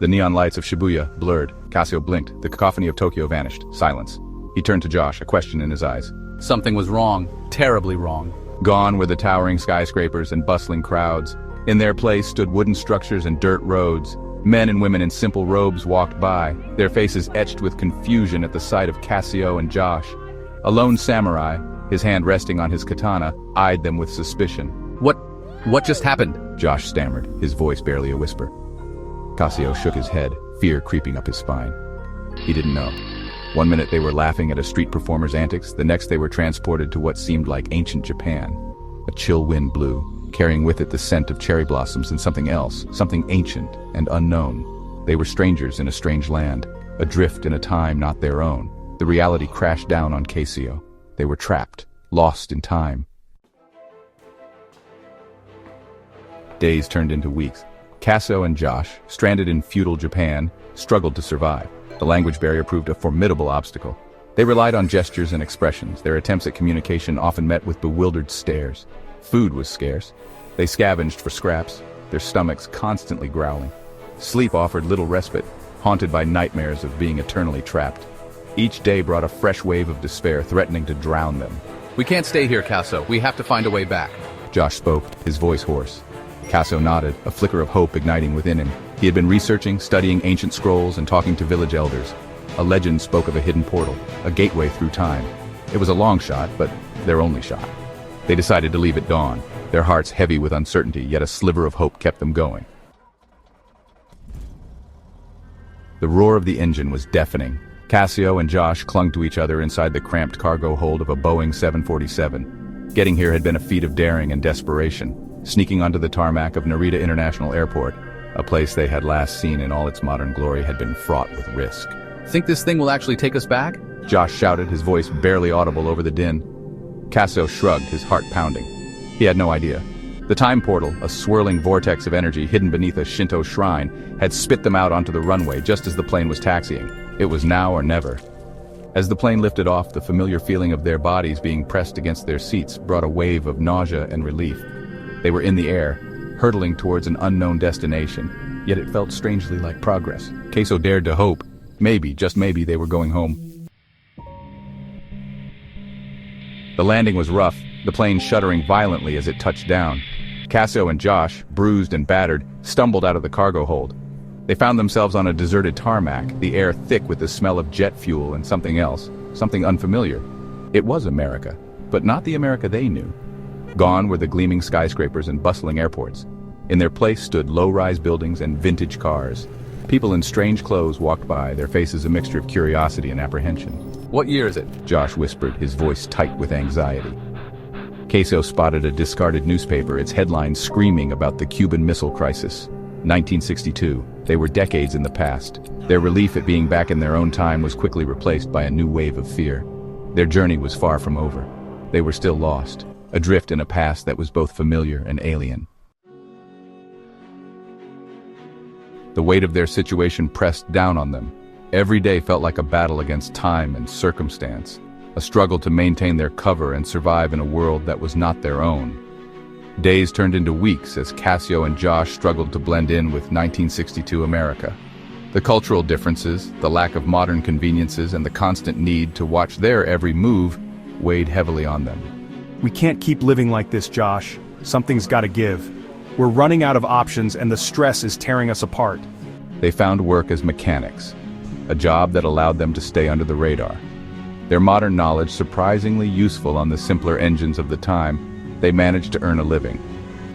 The neon lights of Shibuya blurred. Casio blinked. The cacophony of Tokyo vanished. Silence. He turned to Josh, a question in his eyes. Something was wrong. Terribly wrong. Gone were the towering skyscrapers and bustling crowds. In their place stood wooden structures and dirt roads. Men and women in simple robes walked by, their faces etched with confusion at the sight of CASEOH and Josh. A lone samurai, his hand resting on his katana, eyed them with suspicion. What just happened? Josh stammered, his voice barely a whisper. CASEOH shook his head, fear creeping up his spine. He didn't know. One minute they were laughing at a street performer's antics, the next they were transported to what seemed like ancient Japan. A chill wind blew, carrying with it the scent of cherry blossoms and something else, something ancient and unknown. They were strangers in a strange land, adrift in a time not their own. The reality crashed down on CASEOH. They were trapped, lost in time. Days turned into weeks. CASEOH and Josh, stranded in feudal Japan, struggled to survive. The language barrier proved a formidable obstacle. They relied on gestures and expressions. Their attempts at communication often met with bewildered stares. Food was scarce. They scavenged for scraps, their stomachs constantly growling. Sleep offered little respite, haunted by nightmares of being eternally trapped. Each day brought a fresh wave of despair, threatening to drown them. We can't stay here, CASEOH. We have to find a way back. Josh spoke, his voice hoarse. CASEOH nodded, a flicker of hope igniting within him. He had been researching, studying ancient scrolls, and talking to village elders. A legend spoke of a hidden portal, a gateway through time. It was a long shot, but their only shot. They decided to leave at dawn, their hearts heavy with uncertainty, yet a sliver of hope kept them going. The roar of the engine was deafening. CASEOH and Josh clung to each other inside the cramped cargo hold of a Boeing 747. Getting here had been a feat of daring and desperation. Sneaking onto the tarmac of Narita International Airport, a place they had last seen in all its modern glory, had been fraught with risk. Think this thing will actually take us back? Josh shouted, his voice barely audible over the din. CASEOH shrugged, his heart pounding. He had no idea. The time portal, a swirling vortex of energy hidden beneath a Shinto shrine, had spit them out onto the runway just as the plane was taxiing. It was now or never. As the plane lifted off, the familiar feeling of their bodies being pressed against their seats brought a wave of nausea and relief. They were in the air, hurtling towards an unknown destination, yet it felt strangely like progress. CASEOH dared to hope. Maybe, just maybe, they were going home. The landing was rough, the plane shuddering violently as it touched down. CASEOH and Josh, bruised and battered, stumbled out of the cargo hold. They found themselves on a deserted tarmac, the air thick with the smell of jet fuel and something else, something unfamiliar. It was America, but not the America they knew. Gone were the gleaming skyscrapers and bustling airports. In their place stood low-rise buildings and vintage cars. People in strange clothes walked by, their faces a mixture of curiosity and apprehension. What year is it? Josh whispered, his voice tight with anxiety. CASEOH spotted a discarded newspaper, its headlines screaming about the Cuban Missile Crisis. 1962. They were decades in the past. Their relief at being back in their own time was quickly replaced by a new wave of fear. Their journey was far from over. They were still lost, adrift in a past that was both familiar and alien. The weight of their situation pressed down on them. Every day felt like a battle against time and circumstance, a struggle to maintain their cover and survive in a world that was not their own. Days turned into weeks as CASEOH and Josh struggled to blend in with 1962 America. The cultural differences, the lack of modern conveniences, and the constant need to watch their every move weighed heavily on them. We can't keep living like this, Josh. Something's gotta give. We're running out of options and the stress is tearing us apart. They found work as mechanics, a job that allowed them to stay under the radar. Their modern knowledge surprisingly useful on the simpler engines of the time, they managed to earn a living.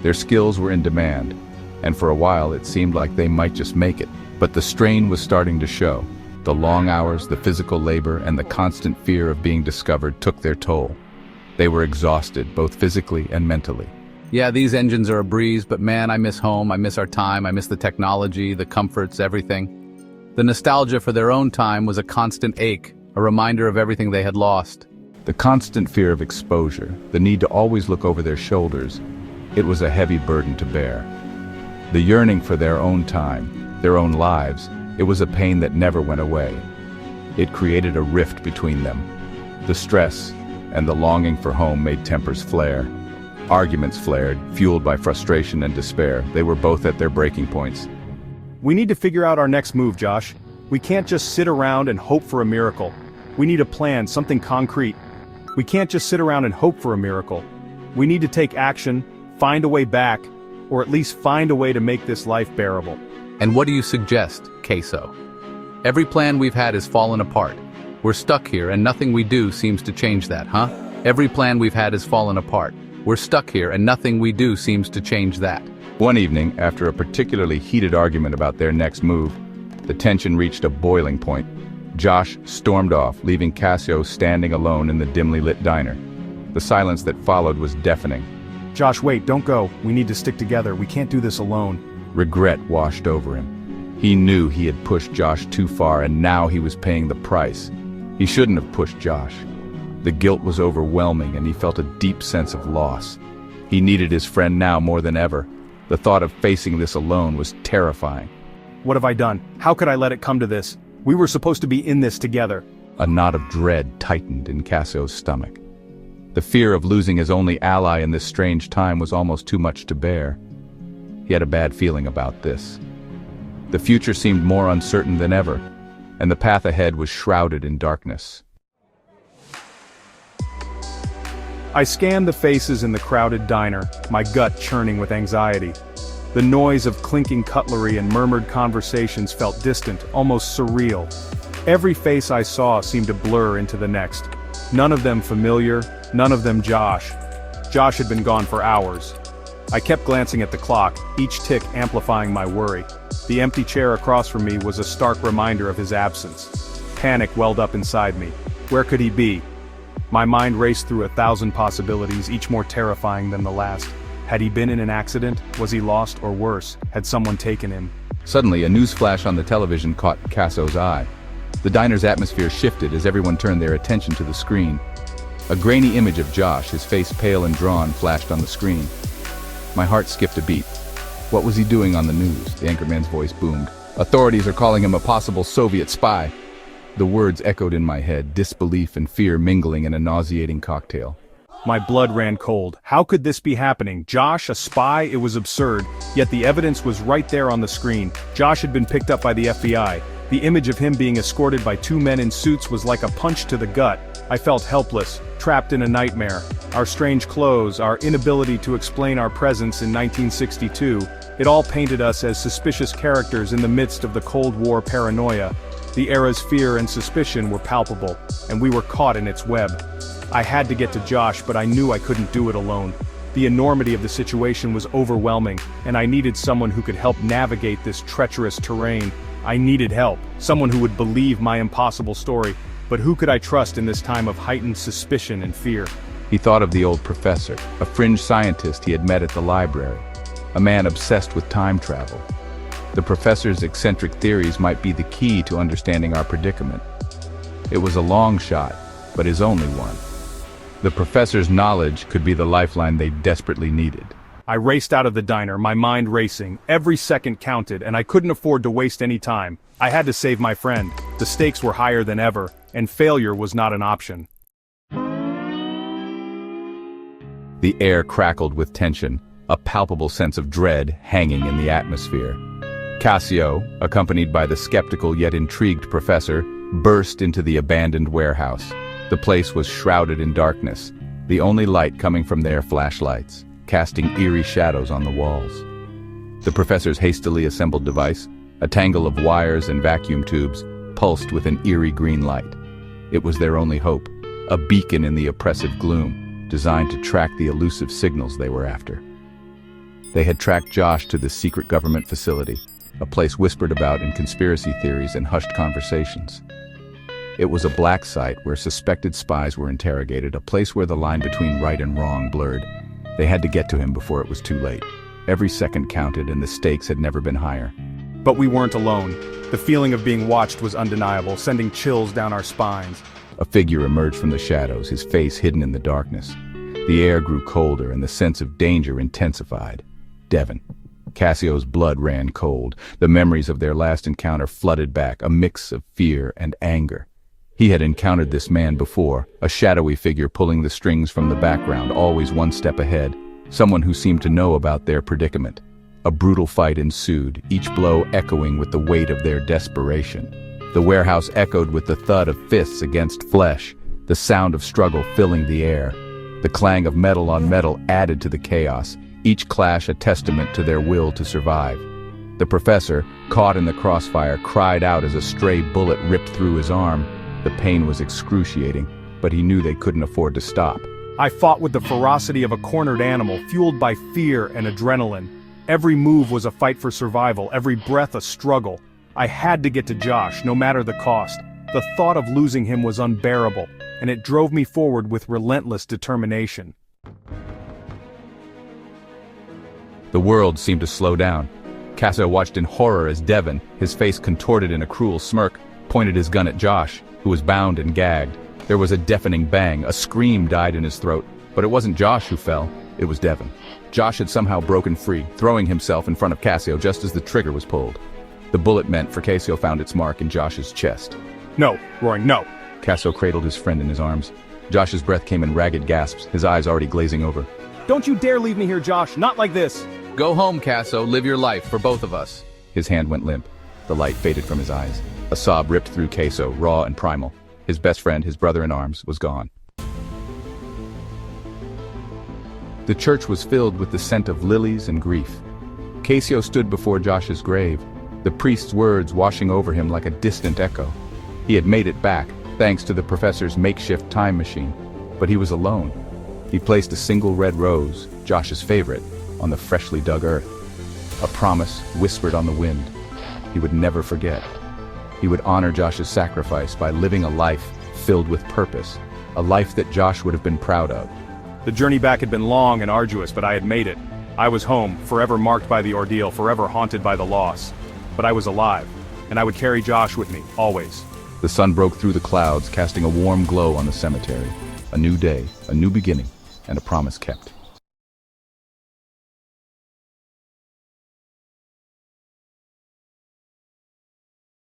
Their skills were in demand, and for a while it seemed like they might just make it. But the strain was starting to show. The long hours, the physical labor, and the constant fear of being discovered took their toll. They were exhausted, both physically and mentally. Yeah, these engines are a breeze, but man, I miss home, I miss our time, I miss the technology, the comforts, everything. The nostalgia for their own time was a constant ache, a reminder of everything they had lost. The constant fear of exposure, the need to always look over their shoulders, it was a heavy burden to bear. The yearning for their own time, their own lives, it was a pain that never went away. It created a rift between them. The stress and the longing for home made tempers flare. Arguments flared, fueled by frustration and despair. They were both at their breaking points. We need to figure out our next move, Josh. We can't just sit around and hope for a miracle. We need a plan, something concrete. We can't just sit around and hope for a miracle. We need to take action, find a way back, or at least find a way to make this life bearable. And what do you suggest, CASEOH? Every plan we've had has fallen apart. We're stuck here and nothing we do seems to change that, huh? Every plan we've had has fallen apart. We're stuck here and nothing we do seems to change that. One evening, after a particularly heated argument about their next move, the tension reached a boiling point. Josh stormed off, leaving CASEOH standing alone in the dimly lit diner. The silence that followed was deafening. Josh, wait, don't go. We need to stick together. We can't do this alone. Regret washed over him. He knew he had pushed Josh too far and now he was paying the price. He shouldn't have pushed Josh. The guilt was overwhelming and he felt a deep sense of loss. He needed his friend now more than ever. The thought of facing this alone was terrifying. What have I done? How could I let it come to this? We were supposed to be in this together. A knot of dread tightened in CASEOH's stomach. The fear of losing his only ally in this strange time was almost too much to bear. He had a bad feeling about this. The future seemed more uncertain than ever, and the path ahead was shrouded in darkness. I scanned the faces in the crowded diner, my gut churning with anxiety. The noise of clinking cutlery and murmured conversations felt distant, almost surreal. Every face I saw seemed to blur into the next. None of them familiar, none of them Josh. Josh had been gone for hours. I kept glancing at the clock, each tick amplifying my worry. The empty chair across from me was a stark reminder of his absence. Panic welled up inside me. Where could he be? My mind raced through 1,000 possibilities, each more terrifying than the last. Had he been in an accident? Was he lost, or worse, had someone taken him? Suddenly, a news flash on the television caught CASEOH's eye. The diner's atmosphere shifted as everyone turned their attention to the screen. A grainy image of Josh, his face pale and drawn, flashed on the screen. My heart skipped a beat. What was he doing on the news? The anchorman's voice boomed. Authorities are calling him a possible Soviet spy. The words echoed in my head, disbelief and fear mingling in a nauseating cocktail. My blood ran cold. How could this be happening? Josh, a spy? It was absurd. Yet the evidence was right there on the screen. Josh had been picked up by the FBI. The image of him being escorted by 2 men in suits was like a punch to the gut. I felt helpless, trapped in a nightmare. Our strange clothes, our inability to explain our presence in 1962, it all painted us as suspicious characters in the midst of the Cold War paranoia. The era's fear and suspicion were palpable, and we were caught in its web. I had to get to Josh, but I knew I couldn't do it alone. The enormity of the situation was overwhelming, and I needed someone who could help navigate this treacherous terrain. I needed help, someone who would believe my impossible story, but who could I trust in this time of heightened suspicion and fear? He thought of the old professor, a fringe scientist he had met at the library, a man obsessed with time travel. The professor's eccentric theories might be the key to understanding our predicament. It was a long shot, but his only one. The professor's knowledge could be the lifeline they desperately needed. I raced out of the diner, my mind racing. Every second counted, and I couldn't afford to waste any time. I had to save my friend. The stakes were higher than ever, and failure was not an option. The air crackled with tension, a palpable sense of dread hanging in the atmosphere. CASEOH, accompanied by the skeptical yet intrigued professor, burst into the abandoned warehouse. The place was shrouded in darkness, the only light coming from their flashlights, casting eerie shadows on the walls. The professor's hastily assembled device, a tangle of wires and vacuum tubes, pulsed with an eerie green light. It was their only hope, a beacon in the oppressive gloom, designed to track the elusive signals they were after. They had tracked Josh to the secret government facility, a place whispered about in conspiracy theories and hushed conversations. It was a black site where suspected spies were interrogated, a place where the line between right and wrong blurred. They had to get to him before it was too late. Every second counted and the stakes had never been higher. But we weren't alone. The feeling of being watched was undeniable, sending chills down our spines. A figure emerged from the shadows, his face hidden in the darkness. The air grew colder and the sense of danger intensified. Devan. CASEOH's blood ran cold. The memories of their last encounter flooded back, a mix of fear and anger. He had encountered this man before, a shadowy figure pulling the strings from the background, always one step ahead, someone who seemed to know about their predicament. A brutal fight ensued, each blow echoing with the weight of their desperation. The warehouse echoed with the thud of fists against flesh, the sound of struggle filling the air. The clang of metal on metal added to the chaos, each clash a testament to their will to survive. The professor, caught in the crossfire, cried out as a stray bullet ripped through his arm. The pain was excruciating, but he knew they couldn't afford to stop. I fought with the ferocity of a cornered animal, fueled by fear and adrenaline. Every move was a fight for survival, every breath a struggle. I had to get to Josh, no matter the cost. The thought of losing him was unbearable, and it drove me forward with relentless determination. The world seemed to slow down. CASEOH watched in horror as Devan, his face contorted in a cruel smirk, pointed his gun at Josh, who was bound and gagged. There was a deafening bang, a scream died in his throat, but it wasn't Josh who fell, it was Devan. Josh had somehow broken free, throwing himself in front of CASEOH just as the trigger was pulled. The bullet meant for CASEOH found its mark in Josh's chest. No, roaring no. CASEOH cradled his friend in his arms. Josh's breath came in ragged gasps, his eyes already glazing over. Don't you dare leave me here, Josh, not like this. Go home, CASEOH, live your life, for both of us. His hand went limp. The light faded from his eyes. A sob ripped through CASEOH, raw and primal. His best friend, his brother in arms, was gone. The church was filled with the scent of lilies and grief. CASEOH stood before Josh's grave, the priest's words washing over him like a distant echo. He had made it back, thanks to the professor's makeshift time machine, but he was alone. He placed a single red rose, Josh's favorite, on the freshly dug earth. A promise whispered on the wind. He would never forget. He would honor Josh's sacrifice by living a life filled with purpose, a life that Josh would have been proud of. The journey back had been long and arduous, but I had made it. I was home, forever marked by the ordeal, forever haunted by the loss. But I was alive, and I would carry Josh with me, always. The sun broke through the clouds, casting a warm glow on the cemetery. A new day, a new beginning, and a promise kept.